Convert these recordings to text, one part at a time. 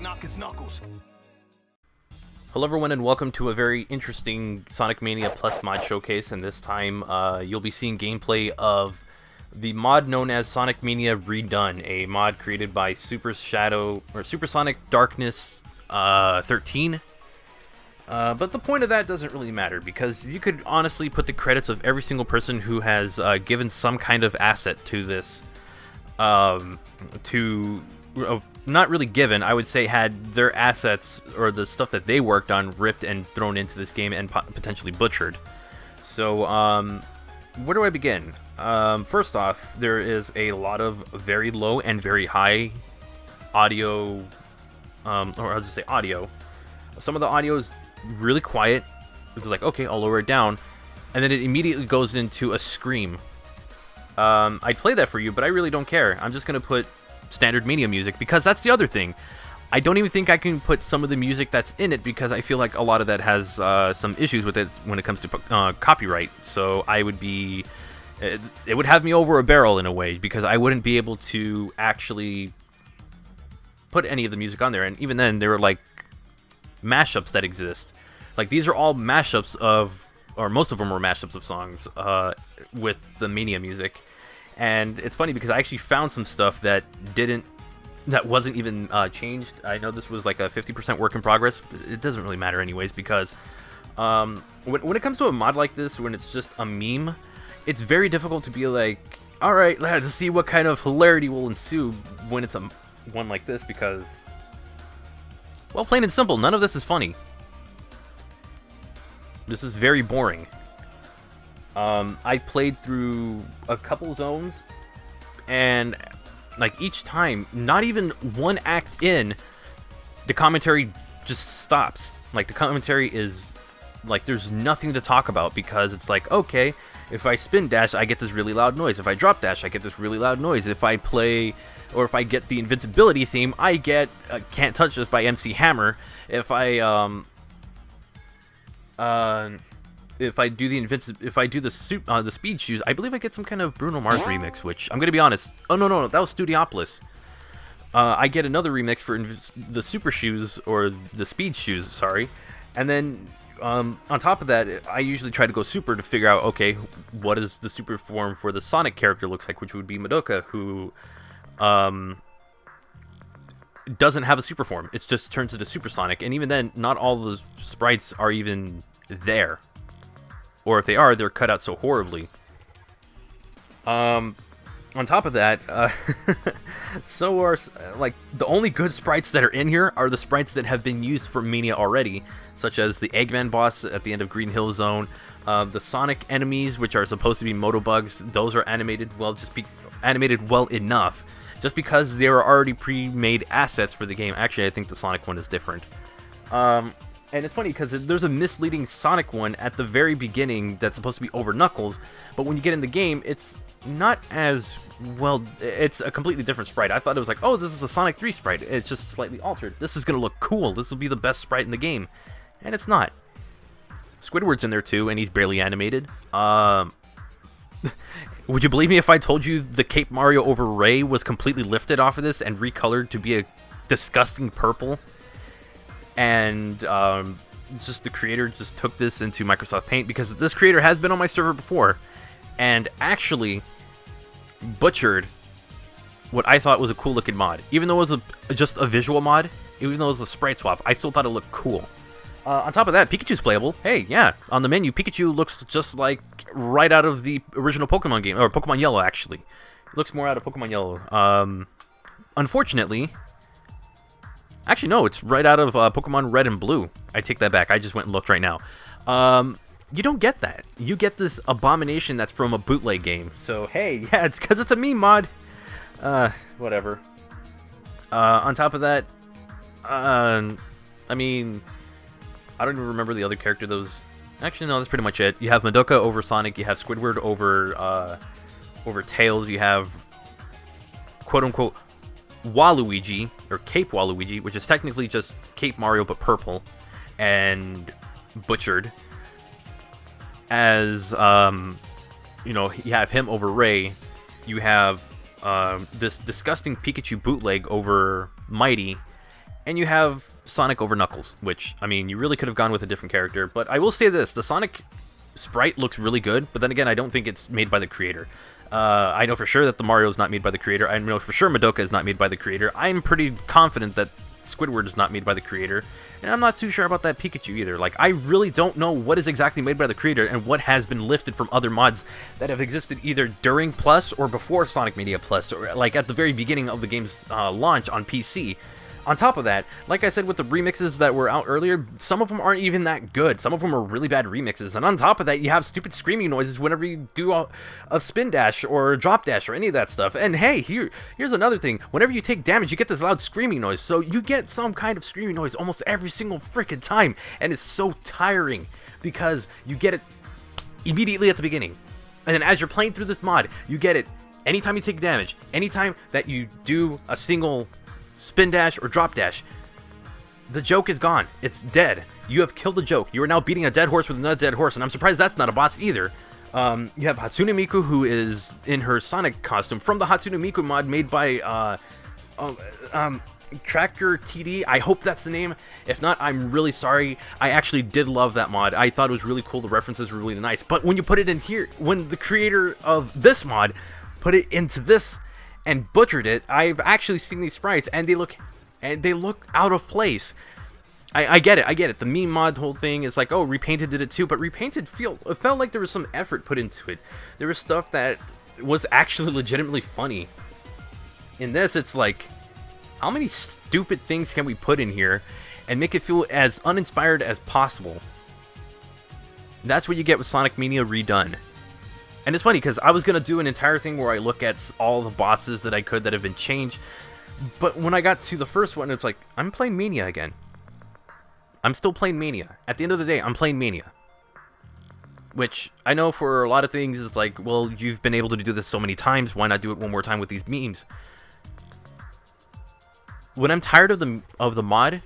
knock his knuckles. Hello everyone and welcome to a very interesting Sonic Mania Plus mod showcase, and this time you'll be seeing gameplay of the mod known as Sonic Mania Re-Done, a mod created by Supersonic Darkness 13. But the point of that doesn't really matter, because you could honestly put the credits of every single person who has given some kind of asset to this, not really given, I would say had their assets or the stuff that they worked on ripped and thrown into this game and potentially butchered. So, where do I begin? First off, there is a lot of very low and very high audio, or I'll just say audio. Some of the audio is really quiet. It's like, okay, I'll lower it down, and then it immediately goes into a scream. I'd play that for you, but I really don't care. I'm just gonna put standard Mania music, because that's the other thing. I don't even think I can put some of the music that's in it, because I feel like a lot of that has some issues with it when it comes to copyright. So I would be, it would have me over a barrel in a way, because I wouldn't be able to actually put any of the music on there. And even then, there were like mashups that exist. Like, these are all mashups of, or most of them were mashups of songs with the Mania music. And it's funny because I actually found some stuff that wasn't even changed. I know this was like a 50% work in progress, but it doesn't really matter anyways, because when it comes to a mod like this, when it's just a meme, it's very difficult to be like, alright, let's see what kind of hilarity will ensue when it's one like this, because, well, plain and simple, none of this is funny. This is very boring. I played through a couple zones, and like each time, not even one act in, the commentary just stops. Like, the commentary is like, there's nothing to talk about, because it's like, okay, if I spin dash, I get this really loud noise. If I drop dash, I get this really loud noise. If I play, or if I get the invincibility theme, I get Can't Touch This by MC Hammer. If I do the speed shoes, I believe I get some kind of Bruno Mars remix, which I'm gonna be honest. Oh no, that was Studiopolis. I get another remix for the super shoes, or the speed shoes, sorry. And then on top of that, I usually try to go super to figure out, okay, what is the super form for the Sonic character looks like, which would be Madoka, who doesn't have a super form. It just turns into Super Sonic, and even then, not all the sprites are even there. Or if they are, they're cut out so horribly. On top of that, so are, like, the only good sprites that are in here are the sprites that have been used for Mania already, such as the Eggman boss at the end of Green Hill Zone, the Sonic enemies, which are supposed to be Motobugs. Those are animated well, animated well enough, just because they were already pre-made assets for the game. Actually, I think the Sonic one is different. And it's funny because there's a misleading Sonic one at the very beginning that's supposed to be over Knuckles, but when you get in the game, it's not as well. It's a completely different sprite. I thought it was like, oh, this is a Sonic 3 sprite. It's just slightly altered. This is going to look cool. This will be the best sprite in the game. And it's not. Squidward's in there too, and he's barely animated. Would you believe me if I told you the Cape Mario over Ray was completely lifted off of this and recolored to be a disgusting purple? And it's just the creator just took this into Microsoft Paint, because this creator has been on my server before and actually butchered what I thought was a cool looking mod. Even though it was just a visual mod, even though it was a sprite swap, I still thought it looked cool. On top of that, Pikachu's playable. Hey, yeah, on the menu, Pikachu looks just like right out of the original Pokemon game, or Pokemon Yellow, actually. It looks more out of Pokemon Yellow. Unfortunately, actually, no, it's right out of Pokemon Red and Blue. I take that back. I just went and looked right now. You don't get that. You get this abomination that's from a bootleg game. So, hey, yeah, it's because it's a meme mod. Whatever. On top of that, I mean, I don't even remember the other character that was... Actually, no, that's pretty much it. You have Madoka over Sonic. You have Squidward over Tails. You have, quote-unquote, Waluigi, or Cape Waluigi, which is technically just Cape Mario but purple, and butchered. As, you know, you have him over Ray. You have this disgusting Pikachu bootleg over Mighty. and you have Sonic over Knuckles, which, I mean, you really could have gone with a different character, but I will say this, the Sonic sprite looks really good, but then again, I don't think it's made by the creator. I know for sure that the Mario is not made by the creator. I know for sure Madoka is not made by the creator. I'm pretty confident that Squidward is not made by the creator, and I'm not too sure about that Pikachu either. Like, I really don't know what is exactly made by the creator and what has been lifted from other mods that have existed either during Plus or before Sonic Mania Plus, or like at the very beginning of the game's launch on PC. On top of that, like I said with the remixes that were out earlier, some of them aren't even that good. Some of them are really bad remixes. And on top of that, you have stupid screaming noises whenever you do a spin dash or a drop dash or any of that stuff. And hey, here's another thing. Whenever you take damage, you get this loud screaming noise. So you get some kind of screaming noise almost every single freaking time. And it's so tiring because you get it immediately at the beginning. And then as you're playing through this mod, you get it anytime you take damage, anytime that you do a single spin dash or drop dash. The joke is gone. It's dead. You have killed the joke. You are now beating a dead horse with another dead horse, and I'm surprised that's not a boss either. You have Hatsune Miku, who is in her Sonic costume from the Hatsune Miku mod made by Tracker TD. I hope that's the name. If not, I'm really sorry. I actually did love that mod. I thought it was really cool. The references were really nice. But when you put it in here, when the creator of this mod put it into this and butchered it, I've actually seen these sprites and they look out of place. I get it. The meme mod whole thing is like, oh, Repainted did it too, but Repainted it felt like there was some effort put into it. There was stuff that was actually legitimately funny. In this, it's like, how many stupid things can we put in here and make it feel as uninspired as possible? That's what you get with Sonic Mania Re-Done. And it's funny because I was going to do an entire thing where I look at all the bosses that I could that have been changed. But when I got to the first one, it's like, I'm playing Mania again. I'm still playing Mania. At the end of the day, I'm playing Mania. Which, I know for a lot of things, it's like, well, you've been able to do this so many times, why not do it one more time with these memes? When I'm tired of the mod,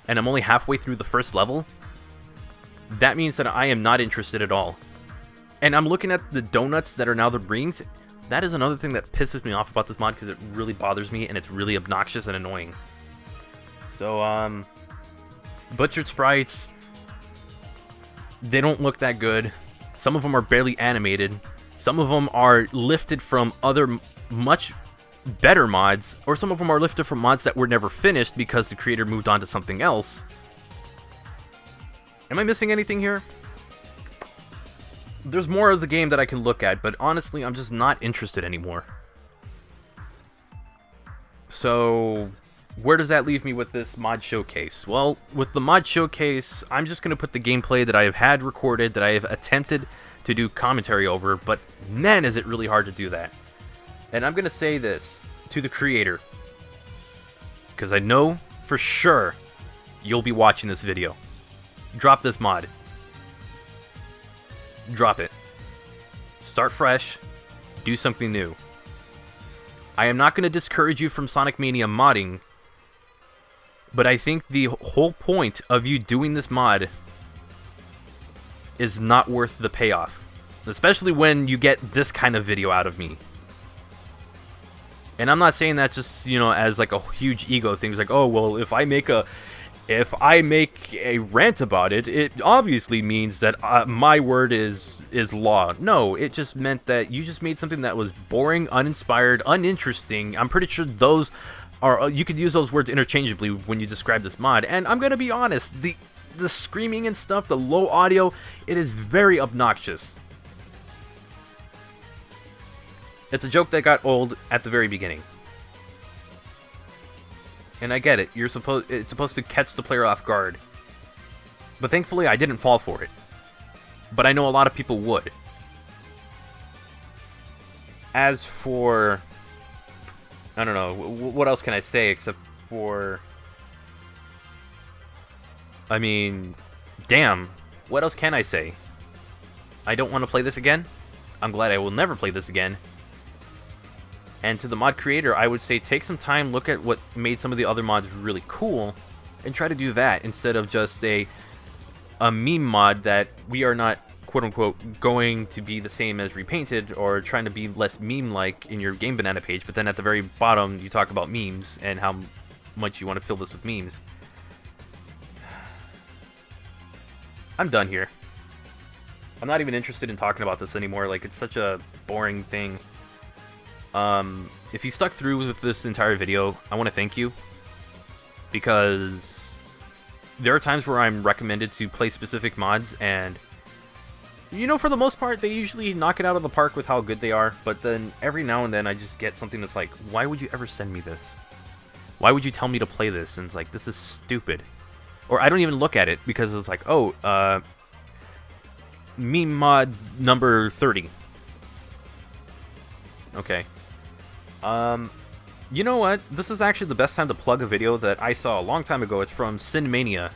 and I'm only halfway through the first level, that means that I am not interested at all. And I'm looking at the donuts that are now the rings. That is another thing that pisses me off about this mod because it really bothers me and it's really obnoxious and annoying. So, butchered sprites, they don't look that good. Some of them are barely animated. Some of them are lifted from other much better mods, or some of them are lifted from mods that were never finished because the creator moved on to something else. Am I missing anything here? There's more of the game that I can look at, but honestly, I'm just not interested anymore. So, where does that leave me with this mod showcase? Well, with the mod showcase, I'm just going to put the gameplay that I have had recorded, that I have attempted to do commentary over, but man, is it really hard to do that. And I'm going to say this to the creator, because I know for sure you'll be watching this video. Drop this mod. Drop it. Start fresh. Do something new. I am not going to discourage you from Sonic Mania modding, but I think the whole point of you doing this mod is not worth the payoff. Especially when you get this kind of video out of me. And I'm not saying that just, you know, as like a huge ego thing. It's like, oh, well, if I make a rant about it, it obviously means that my word is law. No, it just meant that you just made something that was boring, uninspired, uninteresting. I'm pretty sure those are, you could use those words interchangeably when you describe this mod. And I'm gonna be honest, the screaming and stuff, the low audio, it is very obnoxious. It's a joke that got old at the very beginning. And I get it. It's supposed to catch the player off guard. But thankfully, I didn't fall for it. But I know a lot of people would. As for, I don't know, what else can I say except for, I mean, damn, what else can I say? I don't want to play this again. I'm glad I will never play this again. And to the mod creator, I would say take some time, look at what made some of the other mods really cool, and try to do that instead of just a meme mod that we are not, quote-unquote, going to be the same as Repainted, or trying to be less meme-like in your Game Banana page, but then at the very bottom you talk about memes and how much you want to fill this with memes. I'm done here. I'm not even interested in talking about this anymore. Like, it's such a boring thing. If you stuck through with this entire video, I want to thank you. Because there are times where I'm recommended to play specific mods, and you know, for the most part, they usually knock it out of the park with how good they are. But then every now and then I just get something that's like, why would you ever send me this? Why would you tell me to play this? And it's like, this is stupid. Or I don't even look at it because it's like, oh, meme mod number 30. Okay. You know what? This is actually the best time to plug a video that I saw a long time ago. It's from SynMania.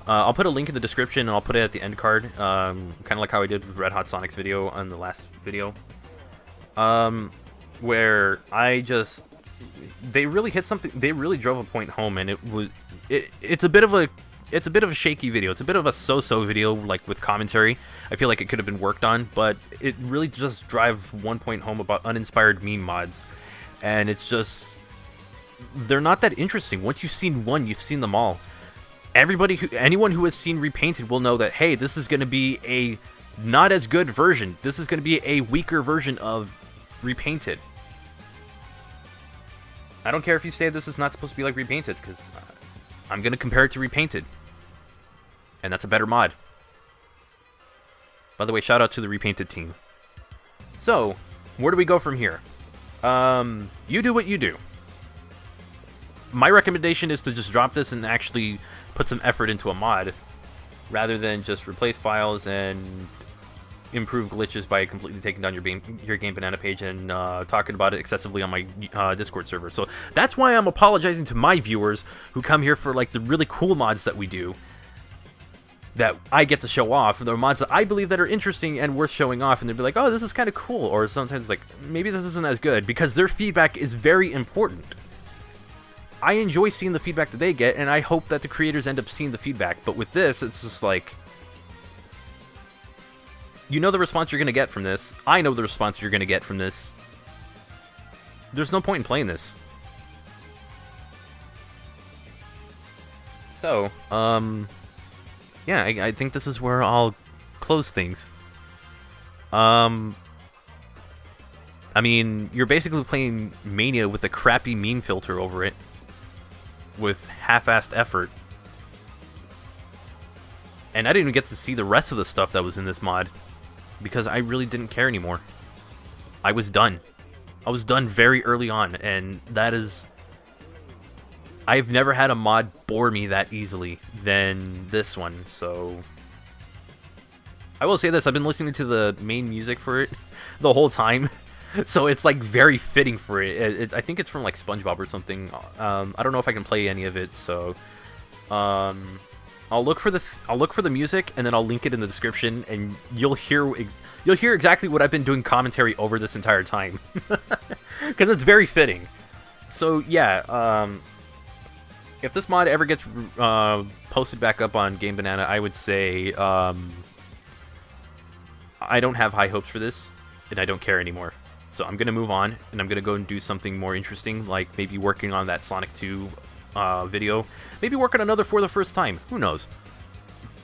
I'll put a link in the description, and I'll put it at the end card. Kind of like how I did with Red Hot Sonic's video on the last video. Where they really hit something. They really drove a point home, and it's a bit of a shaky video. It's a bit of a so-so video, like with commentary. I feel like it could have been worked on, but it really just drives one point home about uninspired meme mods. And it's just, they're not that interesting. Once you've seen one, you've seen them all. Anyone who has seen Repainted will know that, hey, this is going to be a not as good version. This is going to be a weaker version of Repainted. I don't care if you say this is not supposed to be like Repainted, because I'm going to compare it to Repainted. And that's a better mod. By the way, shout out to the Repainted team. So, where do we go from here? You do what you do. My recommendation is to just drop this and actually put some effort into a mod, rather than just replace files and improve glitches by completely taking down your Game Banana page and talking about it excessively on my Discord server. So that's why I'm apologizing to my viewers who come here for like the really cool mods that we do, that I get to show off. There are mods that I believe that are interesting and worth showing off, and they'll be like, oh, this is kind of cool, or sometimes like, maybe this isn't as good, because their feedback is very important. I enjoy seeing the feedback that they get, and I hope that the creators end up seeing the feedback. But with this, it's just like, you know the response you're going to get from this. I know the response you're going to get from this. There's no point in playing this. So, yeah, I think this is where I'll close things. I mean, you're basically playing Mania with a crappy meme filter over it, with half-assed effort. And I didn't even get to see the rest of the stuff that was in this mod, because I really didn't care anymore. I was done. I was done very early on, and that is... I've never had a mod bore me that easily than this one, so... I will say this, I've been listening to the main music for it the whole time, so it's like very fitting for it. I think it's from like SpongeBob or something. I don't know if I can play any of it, so... I'll look for the music, and then I'll link it in the description, and you'll hear exactly what I've been doing commentary over this entire time, because it's very fitting. So yeah, if this mod ever gets posted back up on Game Banana, I would say I don't have high hopes for this, and I don't care anymore. So I'm gonna move on, and I'm gonna go and do something more interesting, like maybe working on that Sonic 2 video, maybe work on another for the first time, who knows.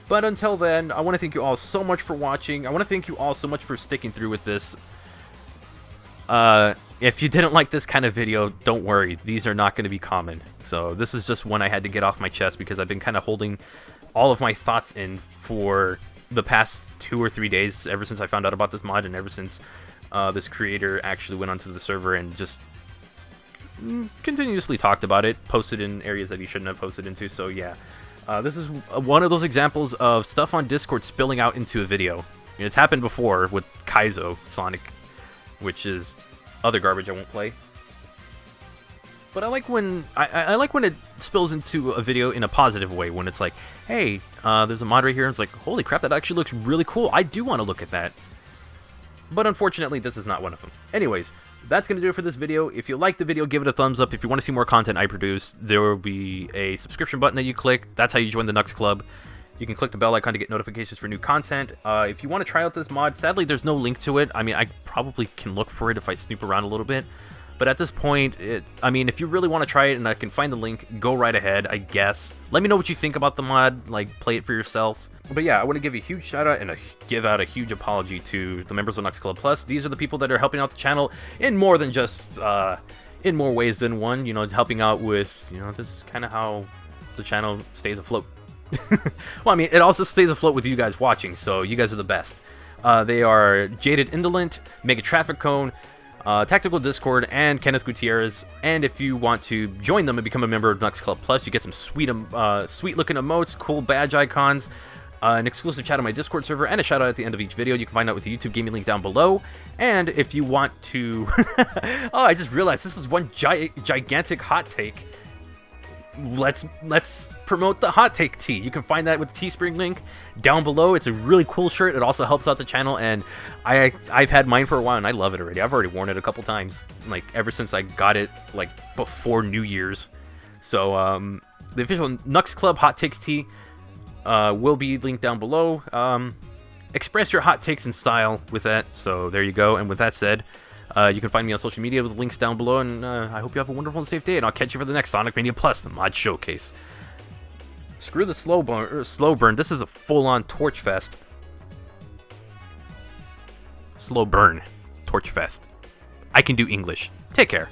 But until then, I want to thank you all so much for watching. I want to thank you all so much for sticking through with this. If you didn't like this kind of video, don't worry, these are not going to be common. So this is just one I had to get off my chest, because I've been kind of holding all of my thoughts in for the past 2 or 3 days, ever since I found out about this mod, and ever since this creator actually went onto the server and just continuously talked about it, posted in areas that he shouldn't have posted into. So yeah, this is one of those examples of stuff on Discord spilling out into a video. And it's happened before with Kaizo Sonic, which is other garbage I won't play. But I like when I like when it spills into a video in a positive way, when it's like, hey, there's a mod right here, and it's like, holy crap, that actually looks really cool, I do want to look at that. But unfortunately, this is not one of them. Anyways, that's going to do it for this video. If you like the video, give it a thumbs up. If you want to see more content I produce, there will be a subscription button that you click. That's how you join the Knux Club. You can click the bell icon to get notifications for new content. If you want to try out this mod, sadly, there's no link to it. I mean, I probably can look for it if I snoop around a little bit. But at this point, I mean, if you really want to try it and I can find the link, go right ahead, I guess. Let me know what you think about the mod, like, play it for yourself. But yeah, I want to give a huge shout out and give out a huge apology to the members of Knux Club Plus. These are the people that are helping out the channel in more than just, in more ways than one, you know, helping out with, you know, this is kind of how the channel stays afloat. Well, I mean, it also stays afloat with you guys watching, so you guys are the best. They are Jaded Indolent, Mega Traffic Cone, Tactical Discord, and Kenneth Gutierrez. And if you want to join them and become a member of Knux Club Plus, you get some sweet looking emotes, cool badge icons, an exclusive chat on my Discord server, and a shout out at the end of each video. You can find out with the YouTube gaming link down below. And if you want to... oh, I just realized this is one gigantic hot take. Let's promote the hot take tee. You can find that with the Teespring link down below. It's a really cool shirt. It also helps out the channel, and I've had mine for a while and I love it already. I've already worn it a couple times, like ever since I got it, like before New Year's. So the official Knux Club hot takes tee will be linked down below. Express your hot takes in style with that. So there you go. And with that said, you can find me on social media with the links down below, and I hope you have a wonderful and safe day, and I'll catch you for the next Sonic Mania Plus, the mod showcase. Screw the slow burn. This is a full-on torch fest. Slow burn. Torch fest. I can do English. Take care.